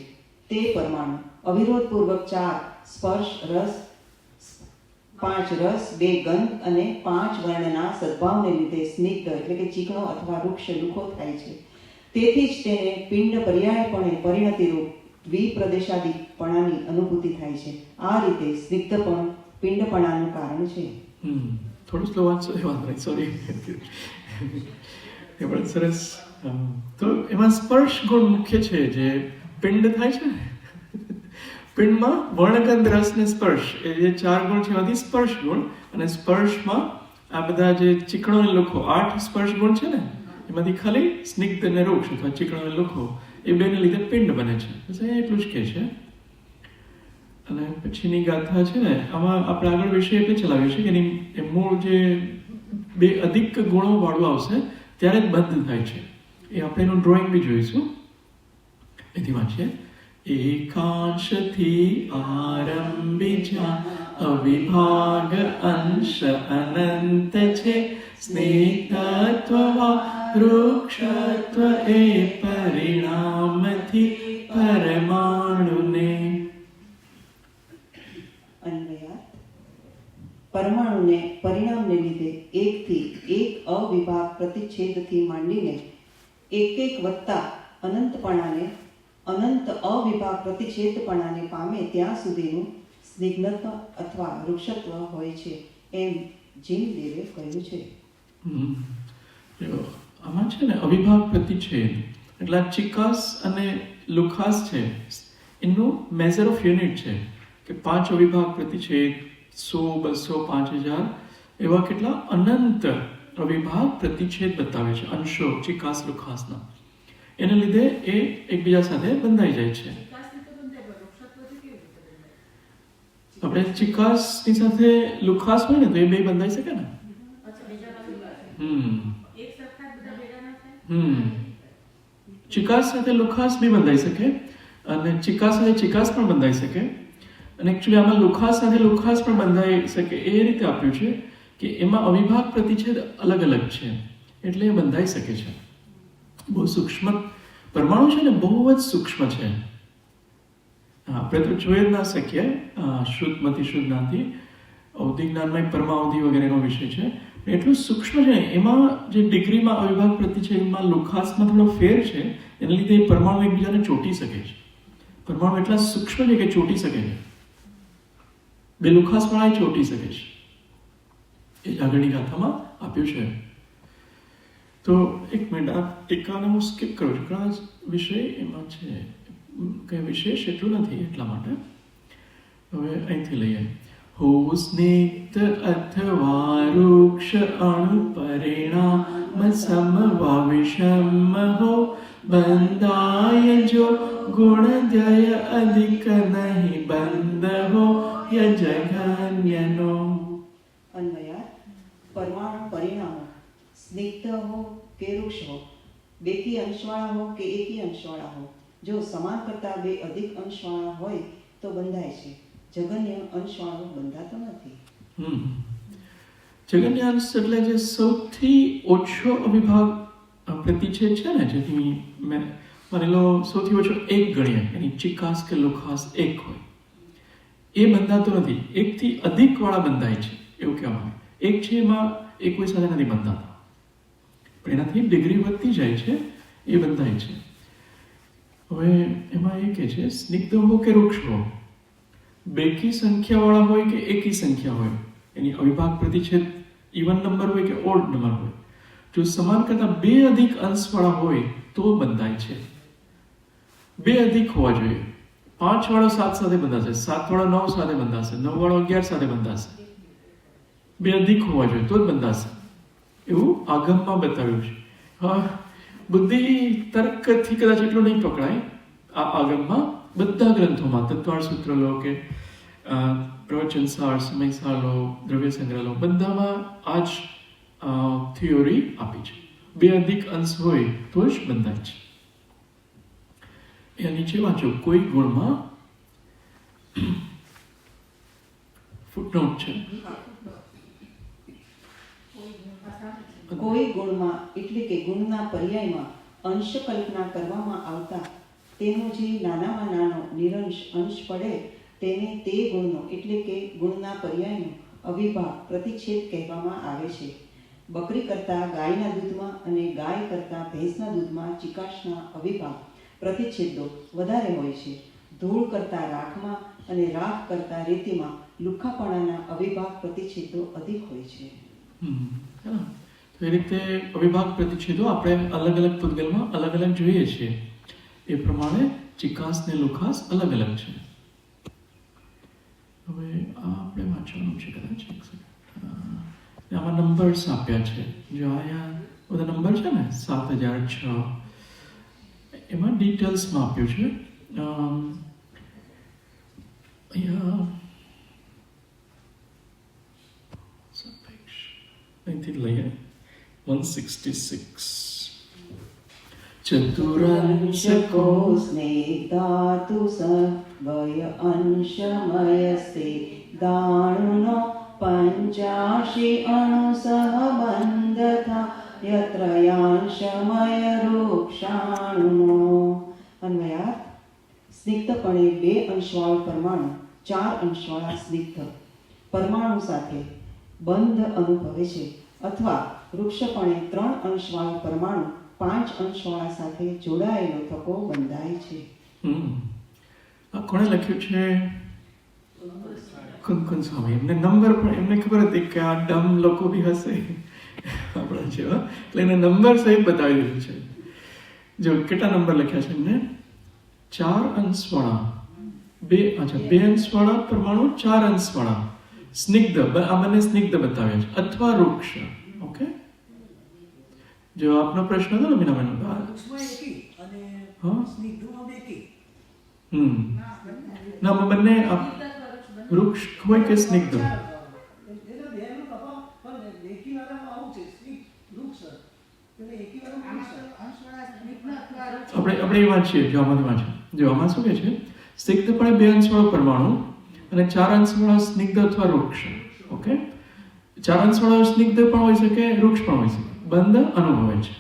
તે પરમાણુ અવિરોધપૂર્વક 4 સ્પર્શ રસ, 5 રસ, 2 ગંધ અને 5 વર્ણના સદ્ભાવને લીધે સ્નિગ્ધ એટલે કે ચીકણો અથવા વૃક્ષ લુખો થાય છે. તેથી જ તેને પિંડ પર્યાયપણે પરિણતિરૂપ દ્વિપ્રદેશાદિપણાની અનુભૂતિ થાય છે. આ રીતે સ્નિગ્ધપણ પિંડપણાનું કારણ છે.
થોડું સ્લો વાંચો, સોરી. એ પણ સરસ. તો એમાં સ્પર્શ ગુણ મુખ્ય છે. જે પિંડ થાય છે ને, પિંડમાં વર્ણગંધ રસ ને સ્પર્શ એ જે 4 ગુણ છે એમાંથી સ્પર્શ ગુણ, અને સ્પર્શમાં આ બધા જે ચીકણો અને લુખો 8 સ્પર્શ ગુણ છે ને, એમાંથી ખાલી સ્નિગ્ધ અને વૃક્ષ અથવા ચીકણો અને લુખો એ બેને લીધે પિંડ બને છે. બસ અહીંયા એટલું જ કહે છે. અને પછીની ગાથા છે ને, આમાં આપણે આગળ વિષય એટલે ચલાવ્યું છે કે એની મૂળ જે 2 અધિક ગુણો વાળું આવશે ત્યારે જ બંધ થાય છે. એ આપણે એનું ડ્રોઈંગ બી જોઈશું. એથી વાંચીએ. એકાંશથી આરંભી જા અવિભાગ અંશ અનંત છે, સ્નેહત્વ વૃક્ષત્વ એ પરિણામથી પરમાણુને.
અન્વયાર્થ. પરમાણુને પરિણામને લીધે એકથી એક અવિભાગ પ્રતિચ્છેદથી માંડીને એક વત્તા અનંતપણાને અનંત અવિભાગ પ્રતિચ્છેદપણાને પામે ત્યાં સુધીનું સ્નિગ્ધત્વ અથવા વૃક્ષત્વ હોય છે, એમ જીનદેવે કહ્યું છે.
આમાં છે ને અવિભાગ પ્રતિચ્છેદ એટલે ચિકાસ અને લુખાસ છે એનું મેઝર ઓફ યુનિટ છે કે 5 અવિભાગ પ્રતિચ્છેદ 100, 200, 5000 એવા કેટલા અનંત અવિભાગ પ્રતિચ્છેદ બતાવે છે અંશો ચિકાસ લુખાસના. એને લીધે એ એકબીજા સાથે બંધાઈ જાય છે. આપણે ચિકાસની સાથે લુખાસ હોય ને તો એ બે બંધાઈ શકે ને. ચિકાસ સાથે લુખાસ બી બંધાઈ શકે, અને ચિકાસ સાથે ચિકાસ પણ બંધાઈ શકે, અને એકચ્યુઅલી આમાં લુખાસ સાથે લુખાસ પણ બંધાઈ શકે. એ રીતે આપ્યું છે કે એમાં અવિભાગ પ્રતિચ્છેદ અલગ અલગ છે એટલે એ બંધાઈ શકે છે. બહુ સૂક્ષ્મ પરમાણુ છે ને, બહુ જ સૂક્ષ્મ છે. આપણે તો જોઈ જ ના શકીએ શુદ્ધમાંથી શુદ્ધનાથી. અવધિ જ્ઞાનમાં પરમાવધિ વગેરેનો વિષય છે. એટલું સૂક્ષ્મ છે ને, એમાં જે ડિગ્રીમાં અવિભાગ પ્રતિચ્છેદમાં લુખાસમાં થોડો ફેર છે, એને લીધે પરમાણુ એકબીજાને ચોંટી શકે છે. પરમાણુ એટલા સૂક્ષ્મ છે કે ચોંટી શકે છે. બે લુખાસ પણ ચોંટી શકે છે. એ આગળની ગાથામાં આપ્યું છે. તો એક મિનિટ, આ ટીકાને હું સ્કીપ કરું છું, ઘણા વિષય એમાં છે, કંઈ વિશેષ એટલું નથી એટલા માટે. હવે અહીંથી લઈએ. હો સ્નિગ્ધ અથવા વૃક્ષ અણુ પરિણામ સમવા વિષમ હો, બંધાય જો ગુણદય અધિક નહીં બંધ હો યજગન્યનો.
અન્વયાર્થ. પરમાણુ પરિણામો સ્નિગ્ધ હો કે વૃક્ષ હો, બેકી અંશવાળા હો કે એકી અંશવાળા હો, જો સમાન કરતા 2 અધિક અંશવાળા હોય તો બંધાય છે, જગન્ય અંશવાળો બંધાતો નથી.
જગન્ય અંશ એટલે જે સૌથી ઓછો અવિભાગ પ્રતિછેદ છે ને, જેથી માની લો સૌથી ઓછો 1 ગણીએ, એની ચિકાસ કે લુખાસ 1 હોય, એ બંધાતો નથી. 1 થી અધિક વાળા બંધાય છે એવું કહેવામાં આવે. 1 છે એમાં એ કોઈ સાથે નથી બંધાતા, પણ એનાથી ડિગ્રી વધતી જાય છે, એ બંધાય છે. હવે એમાં એ કે છે સ્નિગ્ધ હો કે વૃક્ષ હો, બેકી સંખ્યાવાળા હોય કે એકી સંખ્યા હોય, એની અવિભાગ પ્રતિછેદ ઇવન નંબર હોય કે ઓડ નંબર હોય, જો સમાન કરતા 2 અધિક અંશવાળા હોય તો બંધાય છે. 2 અધિક હોવા જોઈએ. 5 વાળો 7 સાથે બંધાશે, 7 વાળો 9 સાથે બંધાશે, 9 વાળો 11 સાથે બંધાશે. 2 અધિક હોવા જોઈએ તો જ બંધાશે, એવું આગમમાં બતાવ્યું છે. બુદ્ધિ તર્કથી કદાચ એટલું નહીં પકડાય આ આગમમાં. બધા ગ્રંથોમાં તત્વાળ સૂત્ર લો કે પ્રવચન સાર, સમય સાર લો, દ્રવ્ય સંગ્રહ લો, બધામાં આ જ થિયોરી આપી છે. 2 અધિક અંશ હોય તો જ બંધાય છે. એ નીચે વાંચો, કોઈ ગુણમાં ફૂટનોટ છે.
કોઈ ગુણમાં એટલે કે ગુણના પર્યાયમાં અંશ કલ્પના કરવામાં આવતા તેનો જે નાનામાં નાનો નિરંશ અંશ પડે તેને તે ગુણનો એટલે કે ગુણના પર્યાયનો અવિભાગ પ્રતિછેદ કહેવામાં આવે છે. બકરી કરતાં ગાયના દૂધમાં અને ગાય કરતાં ભેંસના દૂધમાં ચિકાસના અવિભાગ પ્રતિછેદો વધારે હોય છે. ધૂળ કરતાં રાખમાં અને રાખ કરતાં રેતીમાં લુખાપણાના અવિભાગ પ્રતિછેદો અધિક હોય છે.
તો એ રીતે અવિભાગ પ્રતિછેદો આપણે અલગ અલગ પૂતગલમાં અલગ અલગ જોઈએ છીએ. એ પ્રમાણે ચિકાસ ને લુખાસ અલગ અલગ છે. હવે આ આપણે વાંચવાનું છે કદાચ. આમાં નંબર્સ આપ્યા છે. જો અહીંયા બધા નંબર છે ને 7006, એમાં ડિટેલ્સમાં આપ્યું છે. અહીંયા અહીંથી લઈએ 166.
ચતુરંશકો સ્નેહધાતુ સવય અંશમયસ્તે દાણુનો 85 અણુસહબંધતા યત્રયાંશમય રૂક્ષાણુનો. અન્વયાર્થ: સ્નિગ્ધપણે 2 અંશવાળો પરમાણુ 4 અંશવાળા સ્નિગ્ધ પરમાણુ સાથે બંધ અનુભવે છે, અથવા વૃક્ષપણે 3 અંશવાળો પરમાણુ 5 અંશવાળા સાથે જોડાયેલો થકો બંધાય છે.
આ કોણે લખ્યું છે? કુંકુન સ્વામી. એમને નંબર પણ એમને ખબર હતી કે આ ડમ લોકો બી હશે આપણા જેવા, એટલે એને નંબર સહિત બતાવી દીધું છે. જો કેટલા નંબર લખ્યા છે એમને? 4 અંશવાળા 2 અંશવાળા પરમાણુ, 4 અંશવાળા સ્નિગ્ધ, આ બંને સ્નિગ્ધ બતાવ્યા છે, અથવા વૃક્ષ. ઓકે, જો આપનો પ્રશ્ન હતો ને મીનાબેન, ના બંને વૃક્ષ હોય કે સ્નિગ્ધ? આપણે એ વાંચીએ, જો આમાંથી વાંચીએ. જો આમાં શું કહે છે? સ્નિગ્ધપણે 2 અંશવાળો પરમાણુ અને 4 અંશવાળા સ્નિગ્ધ અથવા વૃક્ષ. ઓકે, 4 અંશવાળા સ્નિગ્ધ પણ હોઈ શકે, વૃક્ષ પણ હોઈ શકે, બંધ અનુભવે છે.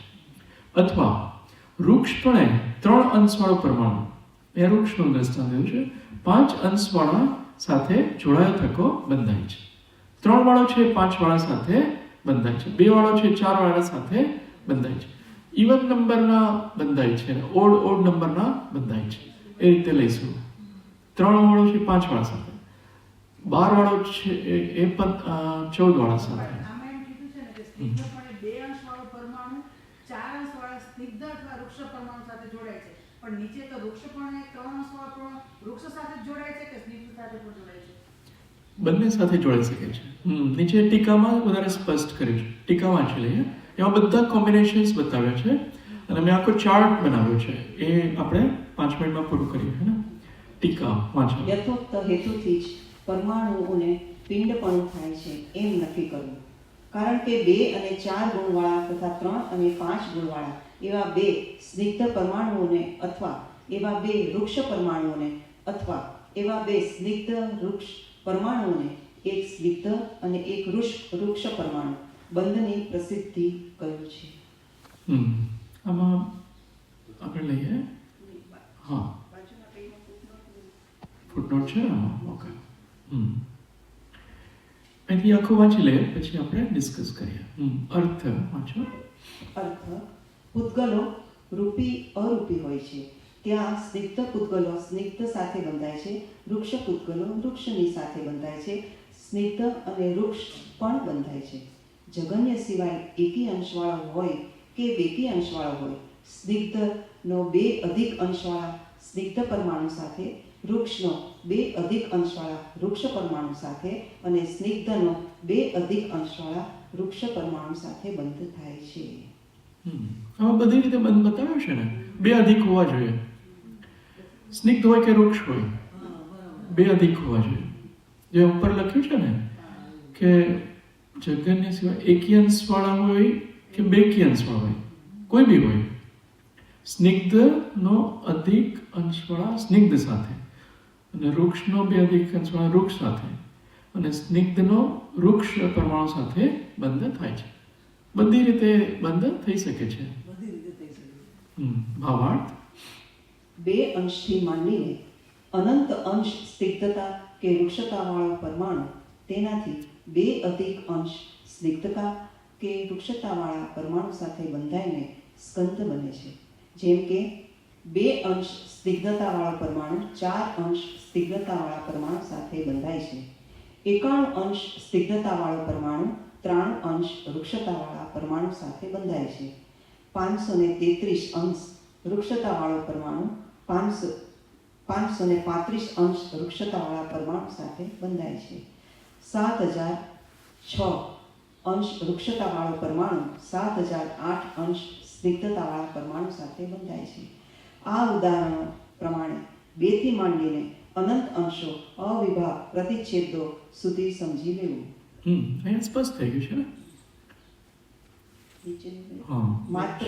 અથવા વૃક્ષપણે 3 અંશવાળો પરમાણુ, એ વૃક્ષનું દ્રષ્ટાંત છે, 5 અંશવાળા સાથે જોડાયો થકો બંધાય છે. 3 વાળો છે 5 વાળા સાથે બંધાય છે, 2 વાળો છે 4 વાળા સાથે બંધાય છે, ઇવન નંબરના બંધાય છે, ઓડ નંબરના બંધાય છે. એ રીતે લઈશું. 3 વાળો છે 5 વાળા સાથે, 12 વાળો છે એ 14 વાળા સાથે. બંને સાથે જોડાઈ શકે છે. નીચે ટીકામાં વધારે સ્પષ્ટ કર્યું છે. ટીકા વાંચી લઈએ, એમાં બધા કોમ્બિનેશન્સ બતાવ્યા છે અને મેં આખો ચાર્ટ બનાવ્યો છે. એ આપણે 5 મિનિટમાં પૂરું કરીએ. હે ને? ટીકા વાંચો.
યથોક્ત હેતુથી જ પરમાણુઓને પિંડપણું થાય છે એમ નક્કી કરવું. કારણ કે 2 અને 4 ગુણવાળા તથા 3 અને 5 ગુણવાળા એવા 2 સ્નિગ્ધ પરમાણુઓને અથવા એવા 2 વૃક્ષ પરમાણુઓને અથવા એવા બે સ્નિગ્ધ વૃક્ષ પરમાણુઓને એક સ્નિગ્ધ અને એક વૃક્ષ પરમાણુ બંધની પ્રસિદ્ધિ કહ્યું છે.
આમાં આપણે લઈએ. હા, ફૂટનોટ છે આમાં. ઓકે. અહીંથી આખું વાંચી લઈએ, પછી આપણે ડિસ્કસ કરીએ. અર્થ વાંચો.
અર્થ: પૂતગલો રૂપી અરૂપી હોય છે. ત્યાં સ્નિગ્ધ પૂતગલો સ્નિગ્ધ સાથે બંધાય છે, વૃક્ષ પૂતગલો વૃક્ષની સાથે બંધાય છે, સ્નિગ્ધ અને વૃક્ષ પણ બંધાય છે. જગન્ય સિવાય એકી અંશવાળો હોય કે બેકી અંશવાળો હોય, સ્નિગ્ધનો બે અધિક અંશવાળા સ્નિગ્ધ પરમાણુ સાથે, વૃક્ષનો બે અધિક અંશવાળા વૃક્ષ પરમાણુ સાથે અને સ્નિગ્ધનો બે અધિક અંશવાળા વૃક્ષ પરમાણુ સાથે બંધ થાય છે.
આમાં બધી રીતે બંધ બતાવ્યો છે ને. બે અધિક હોવા જોઈએ, સ્નિગ્ધ હોય કે વૃક્ષ હોય, બે અધિક હોવા જોઈએ. જે ઉપર લખ્યું છે ને કે જગન્ય સિવાય એકી અંશવાળા હોય કે બેકી અંશવાળા હોય, કોઈ બી હોય, સ્નિગ્ધનો અધિક અંશવાળા સ્નિગ્ધ સાથે અને વૃક્ષનો બે અધિક અંશવાળા વૃક્ષ સાથે અને સ્નિગ્ધનો વૃક્ષ પરમાણુ સાથે બંધ થાય છે. બધી રીતે બંધ થઈ શકે છે. ભાવાર્થ:
બે અંશથી માંડીને અનંત અંશ સ્નિગ્ધતા કે વૃક્ષતાવાળો પરમાણુ તેનાથી બે અધિક અંશ સ્નિગ્ધતા કે વૃક્ષતાવાળા પરમાણુ સાથે બંધાઈને સ્કંદ બને છે. જેમ કે બે અંશ સ્નિગ્ધતાવાળો પરમાણુ 4 અંશ સ્નિગ્ધતાવાળા પરમાણુ સાથે બંધાય છે. 91 અંશ સ્નિગ્ધતાવાળો પરમાણુ 3 અંશ વૃક્ષતાવાળા પરમાણુ સાથે બંધાય છે. 533 અંશ વૃક્ષતાવાળો પરમાણુ 535 અંશ વૃક્ષતાવાળા પરમાણુ સાથે બંધાય છે. 7006 અંશ વૃક્ષતાવાળો પરમાણુ 7008 અંશ સ્નિગ્ધતાવાળા પરમાણુ સાથે બંધાય છે. આ ઉદાહરણો પ્રમાણે 2 થી માંડીને અનંત અંશો અવિભાગ પ્રતિચ્છેદો સુધી સમજી લેવું.
અહીંયા સ્પષ્ટ થઈ ગયું છે.
માત્ર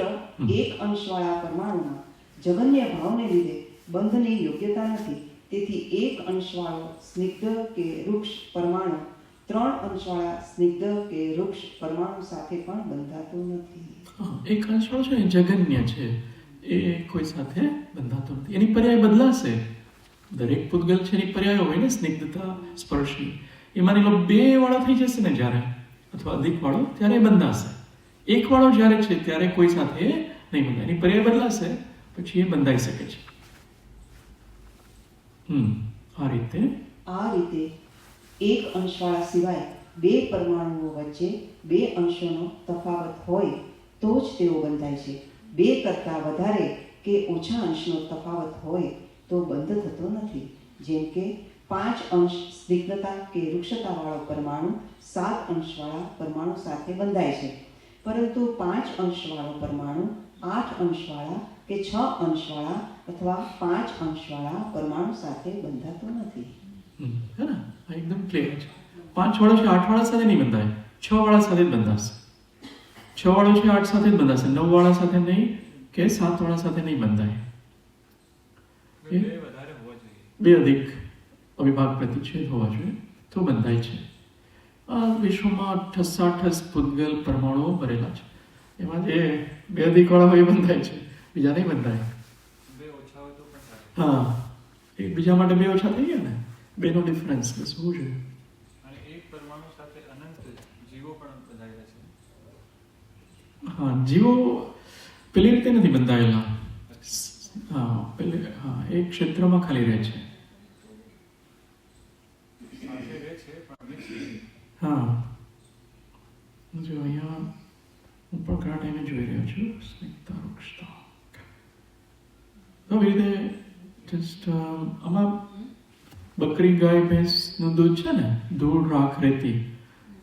એક અંશવાળા પરમાણુમાં જગન્ય ભાવને લીધે બંધની યોગ્યતા નથી. તેથી એક અંશવાળો સ્નિગ્ધ કે વૃક્ષ પરમાણુ 3 અંશવાળા સ્નિગ્ધ કે વૃક્ષ પરમાણુ સાથે પણ બંધાતો નથી.
એક અંશવાળો છે જગન્ય છે, એ કોઈ સાથે બંધાતો નથી. એની પર્યાય બદલાશે. દરેક પૂતગલ છે એની પર્યાય હોય ને, સ્નિગ્ધતા, સ્પર્શી. એ માની લો 2 વાળો થઈ જશે ને જ્યારે, અથવા અધિક વાળો, ત્યારે બંધાશે. 1 વાળો જ્યારે છે ત્યારે કોઈ સાથે નહીં બંધાય. એની પર્યાય બદલાશે, પછી એ બંધાઈ શકે છે. આ રીતે એક
અંશવાળા સિવાય 2 પરમાણુઓ વચ્ચે 2 અંશોનો તફાવત હોય તો જ તેઓ બંધાય છે. 2 કરતાં વધારે કે ઓછા અંશનો તફાવત હોય તો બંધ થતો નથી. જેમ કે 5 અંશ સ્નિગ્ધતા કે વૃક્ષતાવાળો પરમાણુ 7 અંશવાળા પરમાણુ સાથે બંધાય છે, પરંતુ 5 અંશવાળો પરમાણુ 8 અંશવાળા કે 6 અંશવાળા અથવા 5 અંશવાળા પરમાણુ સાથે બંધાતો નથી.
હે ને? એકદમ ક્લિયર છે. 5 વાળો છે 8 વાળા સાથે નહીં બંધાય, 6 વાળા સાથે જ બંધાશે. 6 વાળો છે 8 સાથે જ બંધાશે, 9 વાળા સાથે નહીં કે 7 વાળા સાથે નહીં બંધાય. બે અધિક અવિભાગ પ્રતિચ્છેદ હોવા જોઈએ તો બંધાય છે. આ વિશ્વમાં 68 પૂતગલ પરમાણુઓ ભરેલા છે. એમાં જે બે અધિક વાળા હોય એ બંધાય છે, બીજા નહીં બંધાય. હા, એકબીજા માટે 2 ઓછા થઈ ગયા ને, 2નો ડિફરન્સ બસ હોવું જોઈએ.
અને એક પરમાણુ સાથે અનંત જીવો પણ બંધાયેલા છે.
હા, જીવો પેલી રીતે નથી બંધાયેલા. એક ક્ષેત્રમાં ખાલી રહે છે. હા, જો અહીંયા હું પણ ઘણા ટાઈમે જોઈ રહ્યો છું સ્નિગ્ધતા વૃક્ષતા. આવી રીતે જસ્ટ આમાં બકરી ગાય ભેંસનું દૂધ છે ને, ધૂળ રાખ રેતી,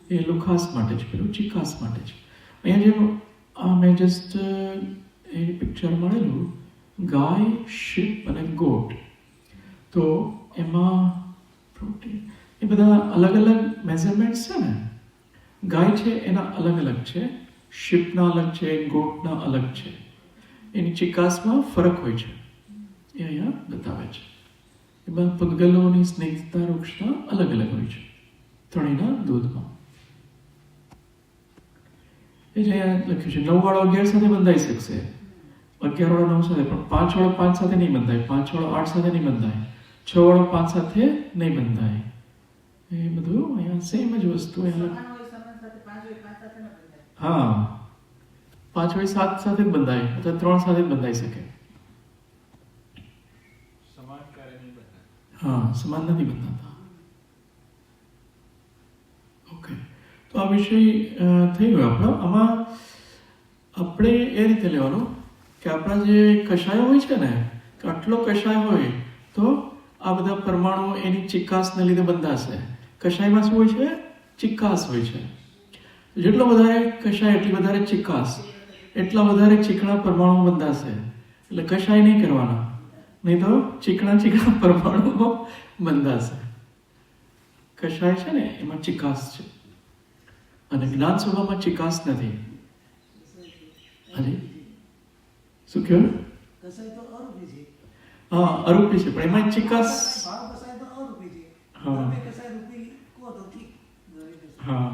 એ લુખાસ માટે છે, પેલું ચિકાસ માટે છે. અહીંયા જે મેં જસ્ટ એ પિક્ચર મળેલું ગાય, શીપ અને ગોટ, તો એમાં પ્રોટીન એ બધા અલગ અલગ મેઝરમેન્ટ્સ છે ને. ગાય છે એના અલગ અલગ છે, શીપના અલગ છે, ગોટના અલગ છે. એની ચિકાસમાં ફરક હોય છે, એ અહીંયા બતાવે છે. એ એમાં પૂતગલોની સ્નિગ્ધતા રૂક્ષતા અલગ અલગ હોય છે ત્રણેયના દૂધમાં. એ જે અહીંયા લખ્યું છે 9 વાળો 11 સાથે બંધાઈ શકશે, 11 વાળો 9 સાથે, પણ 5 વાળો 5 સાથે નહીં બંધાય, 5 વાળો 8 સાથે નહીં બંધાય, 6 વાળો 5 સાથે નહીં બંધાય. એ બધું અહીંયા સેમ જ વસ્તુ હા 5 હોય 7 સાથે જ બંધાય અથવા 3 સાથે જ બંધાઈ શકે. હા સમાન નથી બંધાતા. ઓકે, તો આ વિષય થઈ ગયો આપણો. આમાં આપણે એ રીતે લેવાનું કે આપણા જે કષાયો હોય છે ને, કે આટલો કષાય હોય તો આ બધા પરમાણુ એની ચિકાસને લીધે બંધાશે. કષાયમાં શું હોય છે? ચિકાસ હોય છે. જેટલો વધારે કષાય એટલી વધારે ચિકાસ, એટલા વધારે ચીકણા પરમાણુ બંધાશે. એટલે કષાય નહીં કરવાના, નહીં તો ચીકણા પરમાણુઓ બંધાશે. કષાય છે ને એમાં ચિકાસ છે અને જ્ઞાન સ્વભાવમાં ચિકાસ નથી. હાજી શું કહ્યું? હા અરૂપી છે પણ એમાં ચિકાસ. હા હા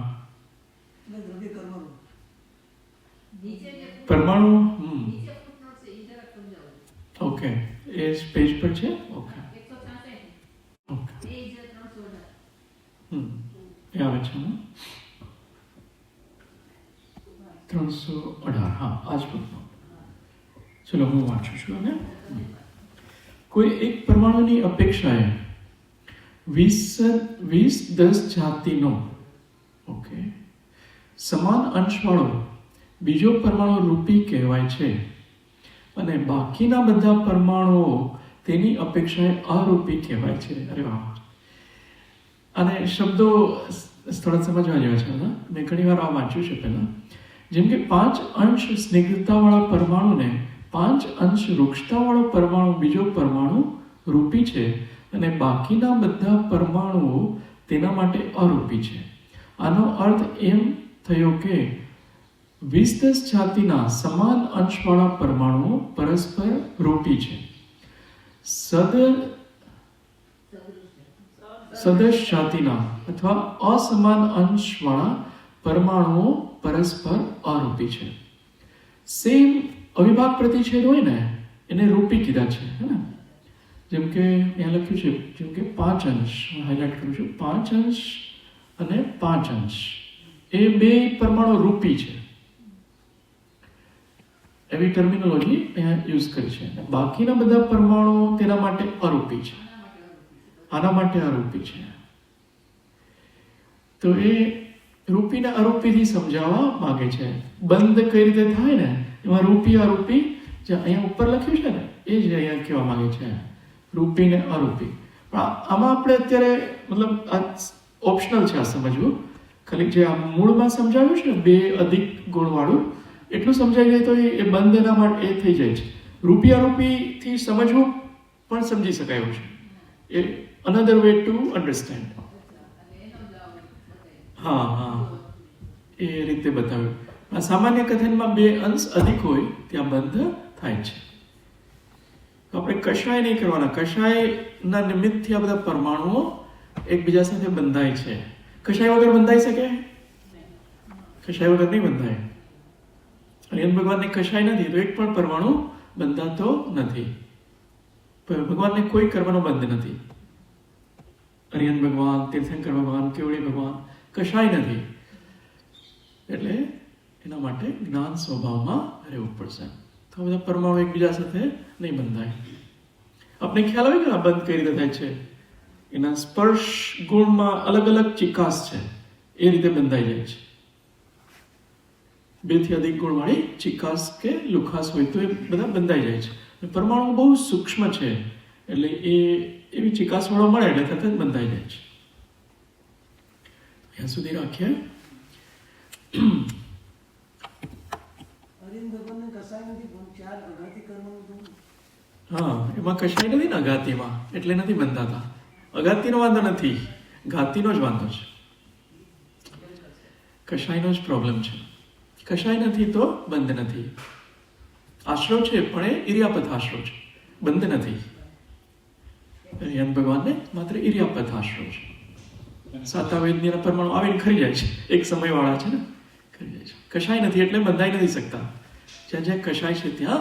પરમાણુ ઓકે એ પેજ પર છે. ઓકે ઓકે એ આવે છે 318. હા આજ પદનો. ચલો હું વાંચું છું. અને કોઈ એક પરમાણુની અપેક્ષાએ 20-10 જાતિનો ઓકે સમાન અંશવાળો બીજો પરમાણુ રૂપી કહેવાય છે અને બાકીના બધા પરમાણુઓ તેની અપેક્ષાએ અરૂપી કહેવાય છે. અરે વાહ! અને શબ્દો થોડા સમજવા જેવા છે. મેં ઘણી વાર આ વાંચ્યું છે પહેલાં. જેમ કે 5 અંશ સ્નિગ્ધતાવાળા પરમાણુને 5 અંશ રૂક્ષતાવાળો પરમાણુ બીજો પરમાણુ રૂપી છે અને બાકીના બધા પરમાણુઓ તેના માટે અરૂપી છે. આનો અર્થ એમ થયો કે 20-10 જાતિના સમાન અંશવાળા પરમાણુઓ પરસ્પર રૂપી છે. સદૃશ જાતિના અથવા અસમાન અંશવાળા પરમાણુઓ પરસ્પર અરૂપી છે. સેમ અવિભાગ પ્રતિછેદ હોય ને એને રૂપી કીધા છે. જેમ કે અહીંયા લખ્યું છે, જેમ કે 5 અંશ, હું હાઇલાઇટ કરું છું, 5 અંશ અને 5 અંશ એ બે પરમાણુ રૂપી છે. એવી ટર્મિનોલોજી અહીંયા યુઝ કરી છે. બાકીના બધા પરમાણુ તેના માટે અરૂપી છે, આના માટે અરૂપી છે. તો એ રૂપીને અરૂપીથી સમજાવવા માંગે છે. બંધ કઈ રીતે થાય ને એમાં રૂપી અરૂપી જે અહીંયા ઉપર લખ્યું છે ને એ જ અહીંયા કહેવા માંગે છે, રૂપી ને અરૂપી. પણ આમાં આપણે અત્યારે મતલબ આ ઓપ્શનલ છે આ સમજવું. ખાલી જે આ મૂળમાં સમજાવ્યું છે ને 2 અધિક ગુણવાળું એટલું સમજાઈ જાય તો એ બંધ એના માટે એ થઈ જાય છે. રૂપી અરૂપીથી સમજવું પણ સમજી શકાય એવું છે. એ અનધર વે ટુ અન્ડરસ્ટેન્ડ. હા હા એ રીતે બતાવ્યું. આ સામાન્ય કથનમાં 2 અંશ અધિક હોય ત્યાં બંધ થાય છે. આપણે કષાય નહીં કરવાના. કષાયના નિમિત્તથી આ બધા પરમાણુઓ એકબીજા સાથે બંધાય છે. કષાય વગર બંધાઈ શકે? કષાય વગર નહીં બંધાય. અરિહંત ભગવાનને કષાય નથી તો એક પણ પરમાણુ બંધાતો નથી. ભગવાનને કોઈ કર્મનો બંધ નથી. અરિહંત ભગવાન, તીર્થંકર ભગવાન, કેવડી ભગવાન કષાય નથી. એટલે એના માટે જ્ઞાન સ્વભાવમાં રહેવું પડશે. તો બધા પરમાણુ એકબીજા સાથે નહીં બંધાય. આપણે ખ્યાલ આવે કે આ બંધ કઈ રીતે થાય છે? એના સ્પર્શ ગુણમાં અલગ અલગ ચિકાસ છે, એ રીતે બંધાઈ જાય છે. 2 થી અધિક ગુણવાળી ચિકાસ કે લુખાસ હોય તો એ બધા બંધાઈ જાય છે. પરમાણુ બહુ સૂક્ષ્મ છે એટલે એ એવી ચિકાસવાળો મળે એટલે તરત જ બંધાઈ જાય છે. અહીંયા સુધી રાખીએ. હા એમાં કશાય નથી ને અઘાતીમાં, એટલે નથી બંધાતા. અઘાતીનો વાંધો નથી, ઘાતીનો જ વાંધો છે. કશાયનો જ પ્રોબ્લેમ છે. કશાય નથી તો બંધ નથી. આશરો છે પણ એ ઇરિયાપથ આશરો છે, બંધ નથી. હરિહંત ભગવાનને માત્ર ઇરિયાપત આશરો છે. સાતાવેદનીના પરમાણુ આવીને ખરી જાય છે, એક સમયવાળા છે ને, ખરી જાય છે. કશાય નથી એટલે બંધાઈ નથી શકતા. જ્યાં જ્યાં કશાય છે ત્યાં